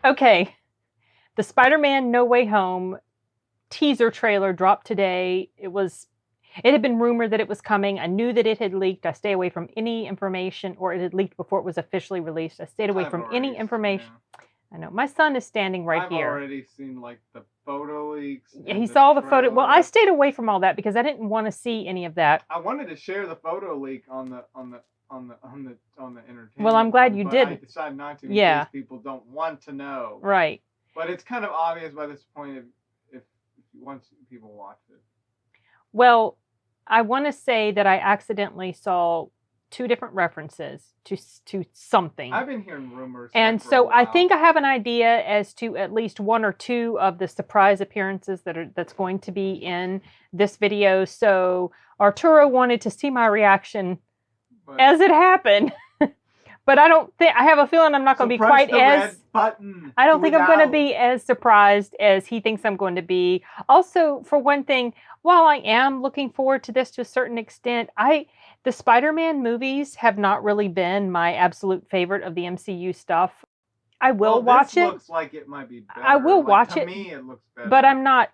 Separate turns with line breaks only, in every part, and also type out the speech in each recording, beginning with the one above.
Okay. The Spider-Man No Way Home teaser trailer dropped today. It had been rumored that it was coming. I knew that it had leaked. I stay away from any information, or it had leaked before it was officially released. I stayed away from any information. Yeah. I know. My son is standing right here.
I've already seen like the photo leaks.
Yeah, he saw the photo. Well, I stayed away from all that because I didn't want to see any of that.
I wanted to share the photo leak on the entertainment.
Well, I'm glad you did.
I decided not to in case people don't want to know.
Right.
But it's kind of obvious by this point if once people watch it.
Well, I want to say that I accidentally saw 2 different references to something.
I've been hearing rumors.
And so I think I have an idea as to at least 1 or 2 of the surprise appearances that's going to be in this video. So Arturo wanted to see my reaction as it happened. But I have a feeling I'm not going to be quite as... I don't think I'm going to be as surprised as he thinks I'm going to be. Also, for one thing, while I am looking forward to this to a certain extent, the Spider-Man movies have not really been my absolute favorite of the MCU stuff. I will watch it.
Looks like it might be better.
I will watch it.
To me, it looks better.
But I'm not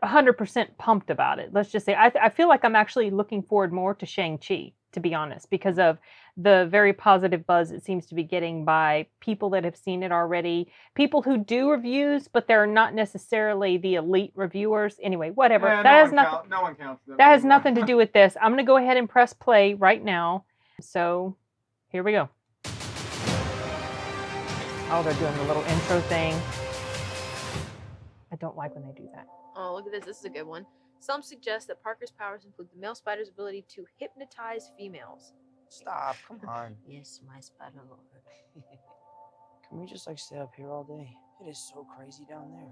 100% pumped about it. Let's just say I feel like I'm actually looking forward more to Shang-Chi, to be honest, because of the very positive buzz it seems to be getting by people that have seen it already, people who do reviews, but they're not necessarily the elite reviewers. Anyway, whatever.
Yeah, no one counts.
That has nothing to do with this. I'm going to go ahead and press play right now. So here we go. Oh, they're doing the little intro thing. I don't like when they do that.
Oh, look at this. This is a good one. Some suggest that Parker's powers include the male spider's ability to hypnotize females.
Stop, come on.
Yes, my spider lord.
Can we just stay up here all day? It is so crazy down there.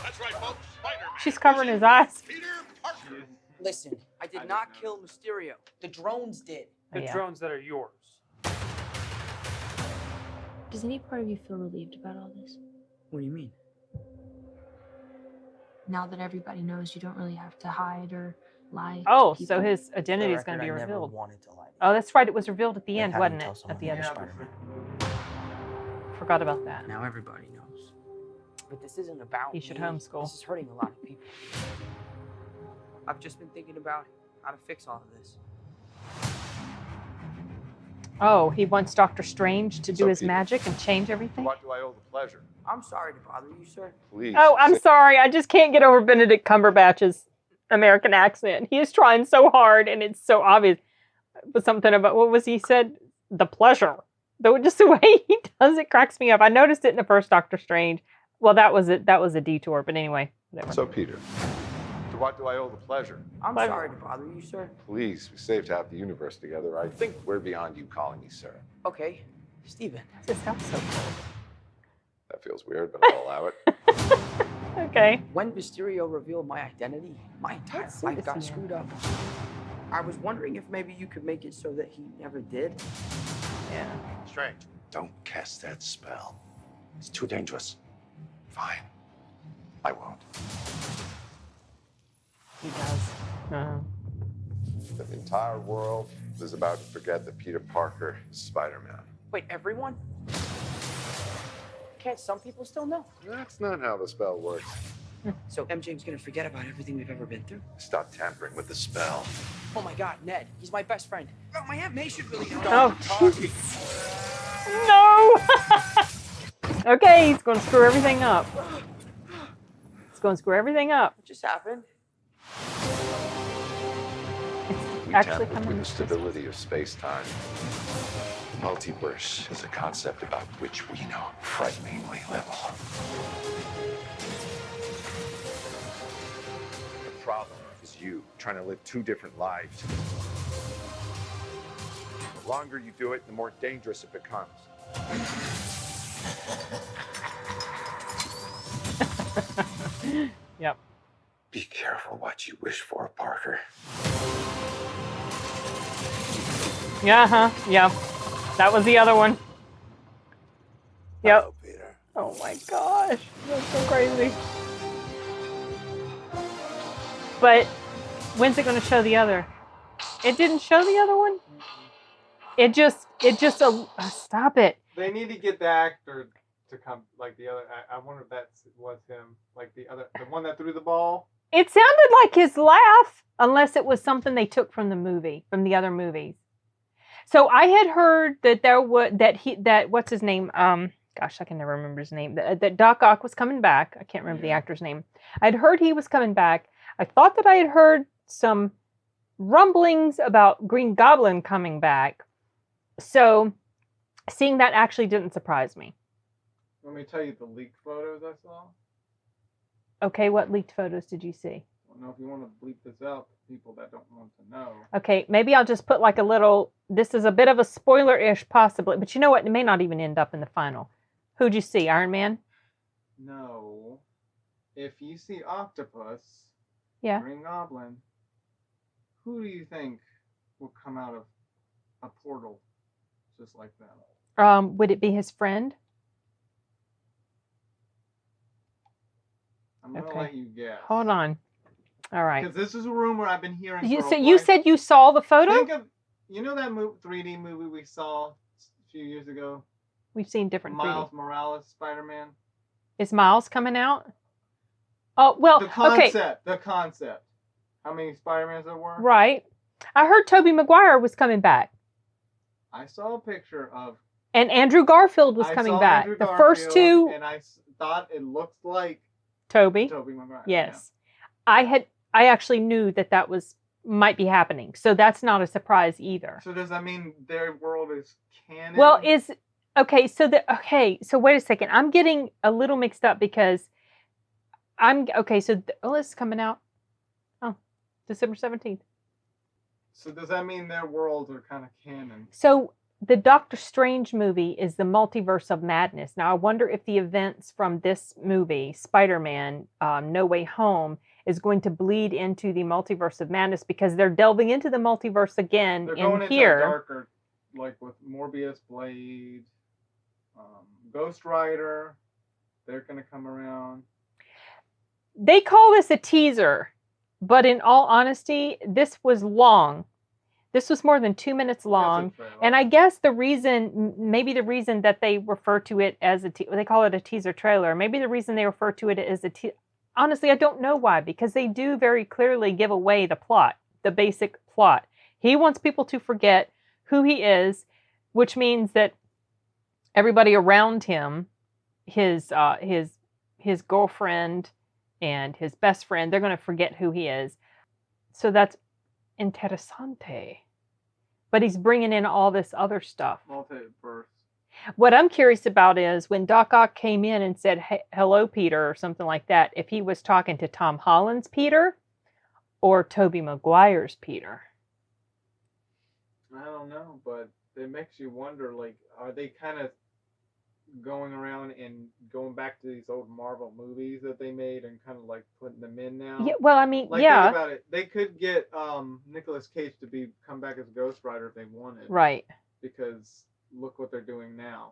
That's right, folks. Spider-Man.
She's covering his eyes.
Peter Parker.
Listen, I did not kill Mysterio. The drones did.
The drones that are yours.
Does any part of you feel relieved about all this?
What do you mean?
Now that everybody knows, you don't really have to hide or lie.
Oh, so his identity is going to be revealed.
I never wanted to lie.
Oh, that's right. It was revealed at the end, wasn't it? At the end.
Spider-Man.
Forgot about that.
Now everybody knows. But this isn't about
He should
me.
homeschool.
This is hurting a lot of people. I've just been thinking about how to fix all of this.
Oh, he wants Dr. Strange to do his magic and change everything?
What do I owe the pleasure?
I'm sorry to bother you, sir.
Please.
Oh, I'm sorry. I just can't get over Benedict Cumberbatch's American accent. He is trying so hard, and it's so obvious. But something about, what was he said? The pleasure. Though just the way he does it cracks me up. I noticed it in the first Doctor Strange. Well, that was it. That was a detour. But anyway, whatever.
So, Peter, to what do I owe the pleasure?
I'm sorry to bother you, sir.
Please, we saved half the universe together. I think we're beyond you calling me sir.
Okay, Steven.
This sounds so cool.
That feels weird, but I'll allow it.
Okay.
When Mysterio revealed my identity, my entire life got screwed up. I was wondering if maybe you could make it so that he never did.
Yeah.
Strange. Don't cast that spell. It's too dangerous. Fine. I won't.
He does.
The entire world is about to forget that Peter Parker is Spider-Man.
Wait, everyone? Can't some people still know?
That's not how the spell works.
So MJ's gonna forget about everything we've ever been through?
Stop tampering with the spell.
Oh my God, Ned, he's my best friend. Oh, my Aunt May should really know.
Oh, no! Okay, he's going to screw everything up. He's going to screw everything up.
What just happened?
We
Actually
tampered
coming
with the stability of space-time. Multiverse is a concept about which we know frighteningly little. The problem is you trying to live 2 different lives. The longer you do it, the more dangerous it becomes.
Yep.
Be careful what you wish for, Parker.
Yeah, yeah. That was the other one. Yep.
Hello, Peter.
Oh my gosh. That's so crazy. But when's it going to show the other? It didn't show the other one? It just, stop it.
They need to get the actor to come, like the other. I wonder if that was him, like the one that threw the ball.
It sounded like his laugh, unless it was something they took from the movie, from the other movies. So I had heard that what's his name? Gosh, I can never remember his name. That Doc Ock was coming back. I can't remember the actor's name. I'd heard he was coming back. I thought that I had heard some rumblings about Green Goblin coming back. So seeing that actually didn't surprise me.
Let me tell you the leaked photos I saw.
Okay, what leaked photos did you see?
I don't know if you want to bleep this out, people that don't want to know.
Okay, maybe I'll just put like a little, this is a bit of a spoiler-ish possibly, but you know what? It may not even end up in the final. Who'd you see, Iron Man?
No. If you see Octopus,
Yeah.
Green Goblin, who do you think will come out of a portal just like that?
Would it be his friend?
I'm going to
Okay.
let you guess.
Hold on. All right.
Because this is a rumor I've been hearing
You,
for
so
a
you
while.
said you saw the photo?
Think of, you know that 3D movie we saw a few years ago?
We've seen different
Miles
3D.
Morales Spider-Man?
Is Miles coming out? Oh, well,
The concept.
okay.
The concept. How many Spider-Mans there were?
Right. I heard Tobey Maguire was coming back.
I saw a picture of...
And Andrew Garfield was coming back.
Andrew
The
Garfield,
first two...
And I thought it looked like
Tobey.
Tobey Maguire.
Yes. Yeah. I actually knew that was might be happening. So that's not a surprise either.
So does that mean their world is canon?
Well, so wait a second. I'm getting a little mixed up because this is coming out. Oh, December 17th.
So does that mean their worlds are kind of canon?
So the Doctor Strange movie is the Multiverse of Madness. Now I wonder if the events from this movie, Spider-Man No Way Home, is going to bleed into the Multiverse of Madness because they're delving into the multiverse again
They're going
in
into
here.
a darker, like with Morbius, Blade, Ghost Rider. They're going to come around.
They call this a teaser, but in all honesty, this was long. This was more than 2 minutes long. And I guess maybe the reason that they refer to it as they call it a teaser trailer. Maybe the reason they refer to it as honestly, I don't know why, because they do very clearly give away the plot, the basic plot. He wants people to forget who he is, which means that everybody around him, his girlfriend and his best friend, they're going to forget who he is. So that's interessante. But he's bringing in all this other stuff.
Multiverse.
What I'm curious about is when Doc Ock came in and said, hey, hello, Peter, or something like that, if he was talking to Tom Holland's Peter or Tobey Maguire's Peter.
I don't know, but it makes you wonder, like, are they kind of going around and going back to these old Marvel movies that they made and kind of like putting them in now?
Yeah, well, I mean,
like,
yeah.
Think about it. They could get Nicolas Cage to come back as Ghost Rider if they wanted.
Right.
Because look what they're doing now.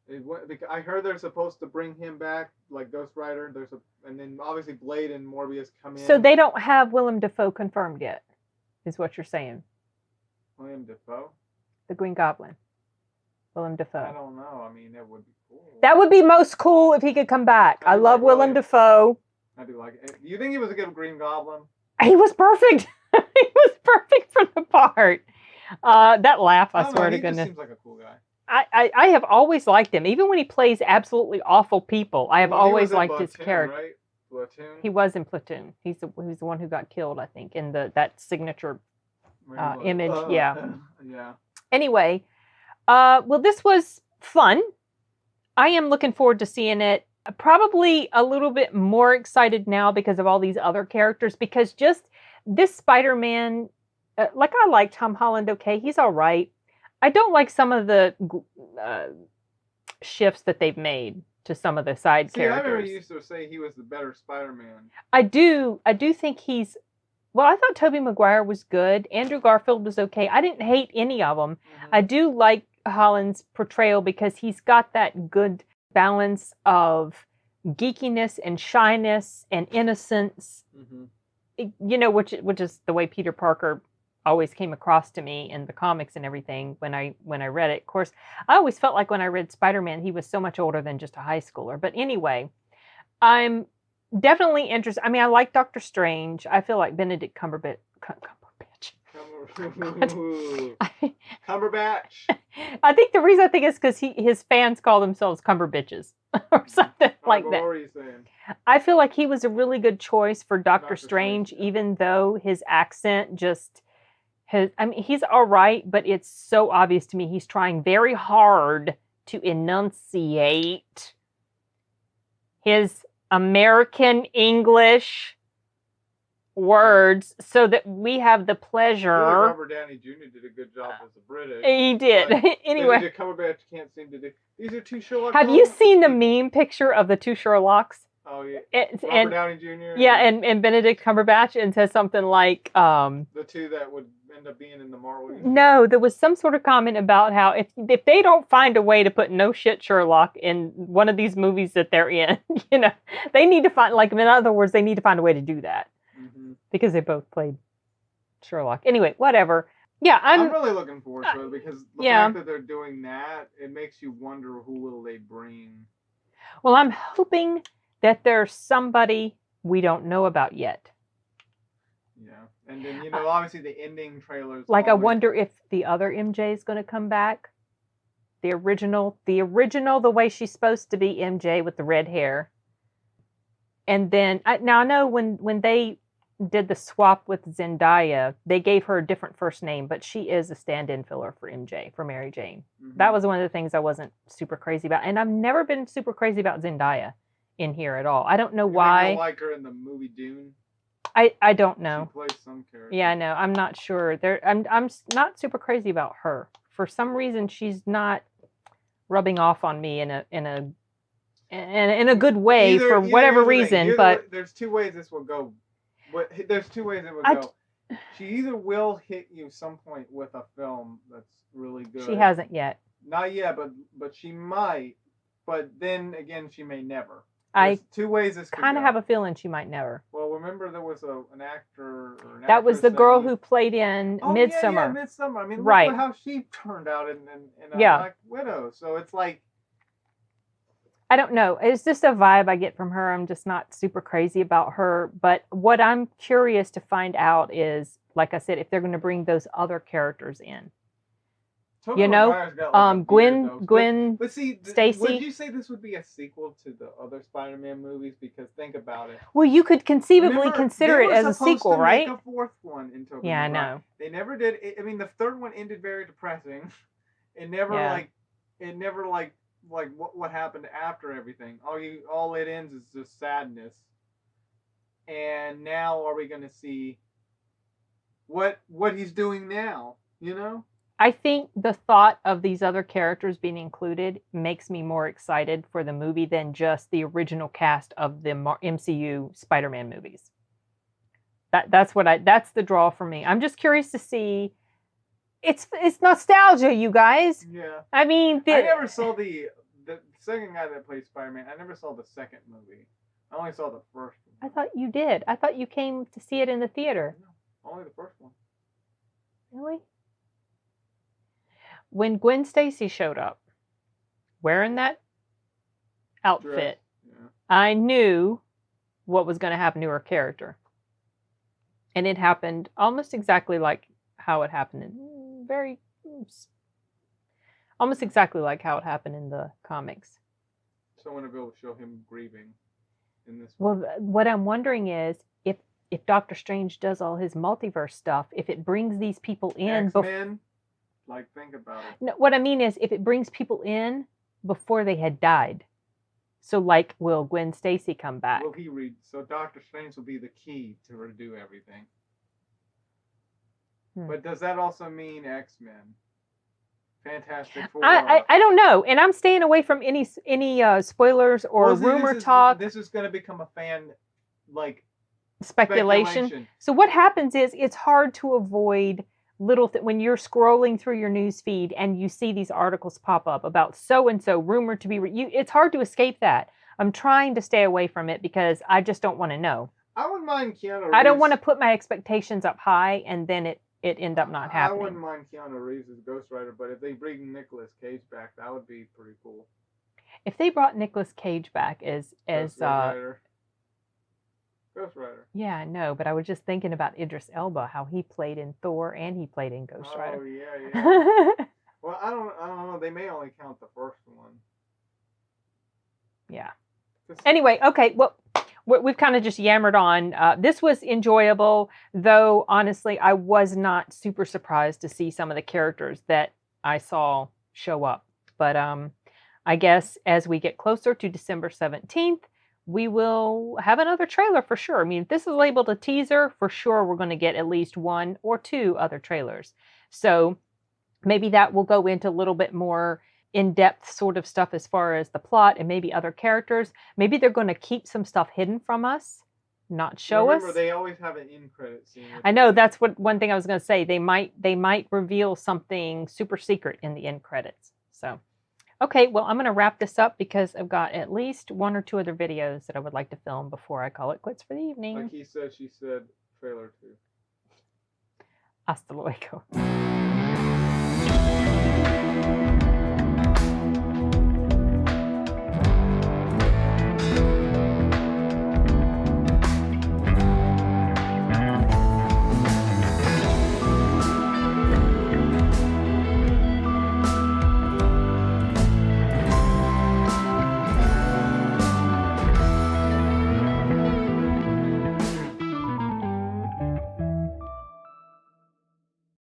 I heard they're supposed to bring him back, like Ghost Rider. And then obviously Blade and Morbius come in.
So they don't have Willem Dafoe confirmed yet, is what you're saying.
William Dafoe?
The Green Goblin. Willem Dafoe.
I don't know. I mean, that would be cool.
That would be most cool if he could come back. I love Willem Dafoe.
I do like it. Do you think he was a good Green Goblin?
He was perfect. He was perfect for the part. That laugh, I swear to goodness.
He seems like a cool guy.
I have always liked him. Even when he plays absolutely awful people, I have always liked his character.
Right? Platoon?
He was in Platoon. He's the one who got killed, I think, in that signature image. Yeah.
Yeah.
Anyway, well, this was fun. I am looking forward to seeing it. Probably a little bit more excited now because of all these other characters, because just this Spider-Man, like I like Tom Holland, okay, he's all right. I don't like some of the shifts that they've made to some of the side characters.
I remember you used to say he was the better Spider-Man.
I do think he's, well, I thought Tobey Maguire was good. Andrew Garfield was okay. I didn't hate any of them. Mm-hmm. I do like Holland's portrayal because he's got that good balance of geekiness and shyness and innocence. Mm-hmm. You know, which is the way Peter Parker always came across to me in the comics and everything when I read it. Of course, I always felt like when I read Spider-Man, he was so much older than just a high schooler. But anyway, I'm definitely interested. I mean, I like Doctor Strange. I feel like Benedict Cumberbatch.
Cumberbatch.
I think the reason I think is because his fans call themselves Cumberbitches or something like that.
What were you saying?
I feel like he was a really good choice for Doctor Strange,
yeah.
even though his accent just has. I mean, he's all right, but it's so obvious to me he's trying very hard to enunciate his American English words so that we have the pleasure.
I feel like Robert Downey Jr. did a good job as a British.
He did. Anyway,
Benedict Cumberbatch can't seem to do. These are two Sherlock.
have you
Holmes.
seen the meme picture of the two Sherlocks?
Oh yeah.
Robert
Downey Jr.
Yeah, and Benedict Cumberbatch, and says something like,
the two that would end up being in the Marvel.
No, there was some sort of comment about how if they don't find a way to put no shit Sherlock in one of these movies that they're in, they need to find, like, in other words, they need to find a way to do that.
Mm-hmm.
Because they both played Sherlock. Anyway, whatever. Yeah,
I'm really looking forward to it because the fact that they're doing that, it makes you wonder who will they bring.
Well, I'm hoping that there's somebody we don't know about yet.
Yeah, and then obviously the ending trailers.
Like, I wonder if the other MJ is going to come back. The original, the way she's supposed to be MJ with the red hair. And then now I know when they did the swap with Zendaya, they gave her a different first name, but she is a stand-in filler for MJ, for Mary Jane. Mm-hmm. That was one of the things I wasn't super crazy about. And I've never been super crazy about Zendaya in here at all. I don't know why.
You don't like her in the movie Dune?
I don't know.
She plays some character.
Yeah, I know. I'm not sure. I'm not super crazy about her. For some reason, she's not rubbing off on me in a good way for whatever reason. But
there's two ways this will go. There's two ways it would go. She either will hit you some point with a film that's really good.
She hasn't yet.
Not yet, but she might. But then again, she may never. There's two ways this could
kind of
go.
have a feeling she might never.
Well, remember there was an actor or an
that was the girl who played in Midsommar.
Yeah, Midsommar. I mean,
right.
Look at how she turned out in Black Widow. So it's like,
I don't know. It's just a vibe I get from her. I'm just not super crazy about her. But what I'm curious to find out is, like I said, if they're going to bring those other characters in. Gwen Stacy.
Would you say this would be a sequel to the other Spider-Man movies? Because think about it.
Well, you could conceivably consider it as a sequel, right?
Make a fourth one in Tobey
I
Maguire.
know.
They never did. I mean, the third one ended very depressing. It never what happened after everything. All it ends is just sadness. And now are we going to see what he's doing now?
I think the thought of these other characters being included makes me more excited for the movie than just the original cast of the MCU Spider-Man movies. That's the draw for me. I'm just curious to see. It's nostalgia, you guys.
Yeah.
I mean,
I never saw the second guy that played Spider-Man. I never saw the second movie. I only saw the first one.
I thought you did. I thought you came to see it in the theater.
No, only the first one.
Really? When Gwen Stacy showed up, wearing that outfit, I knew what was going to happen to her character. And it happened almost exactly like how it happened almost exactly like how it happened in the comics.
So I want to go show him grieving in this
one. Well, what I'm wondering is if Doctor Strange does all his multiverse stuff, if it brings these people in
X-Men. Think about it.
No, what I mean is, if it brings people in before they had died. So, will Gwen Stacy come back?
Will he read? So Doctor Strange will be the key to redo everything. But does that also mean X-Men? Fantastic Four?
I don't know, and I'm staying away from any spoilers or rumor talk.
This is going to become a fan
speculation. So what happens is it's hard to avoid when you're scrolling through your news feed and you see these articles pop up about so-and-so rumored to be, it's hard to escape that. I'm trying to stay away from it because I just don't want to know.
I wouldn't mind Keanu Reeves.
I don't want to put my expectations up high and then it it end up not
I
happening.
wouldn't mind Keanu Reeves as Ghost Rider, but if they bring Nicolas Cage back, that would be pretty cool.
If they brought Nicolas Cage back as
Ghost Rider.
Yeah, I know, but I was just thinking about Idris Elba, how he played in Thor and he played in Ghost Rider.
Oh yeah. Well, I don't know. They may only count the first one.
Yeah. Anyway, okay. Well, we've kind of just yammered on. This was enjoyable, though. Honestly, I was not super surprised to see some of the characters that I saw show up. But I guess as we get closer to December 17th, we will have another trailer for sure. I mean, if this is labeled a teaser, for sure we're going to get at least 1 or 2 other trailers. So maybe that will go into a little bit more in-depth sort of stuff as far as the plot and maybe other characters. Maybe they're going to keep some stuff hidden from us, not show us.
Remember, they always have an in-credit scene.
I know, that's one thing I was going to say. They might reveal something super secret in the end credits. So, okay, well, I'm going to wrap this up because I've got at least 1 or 2 other videos that I would like to film before I call it quits for the evening.
Like he said, she said, trailer 2.
Hasta luego.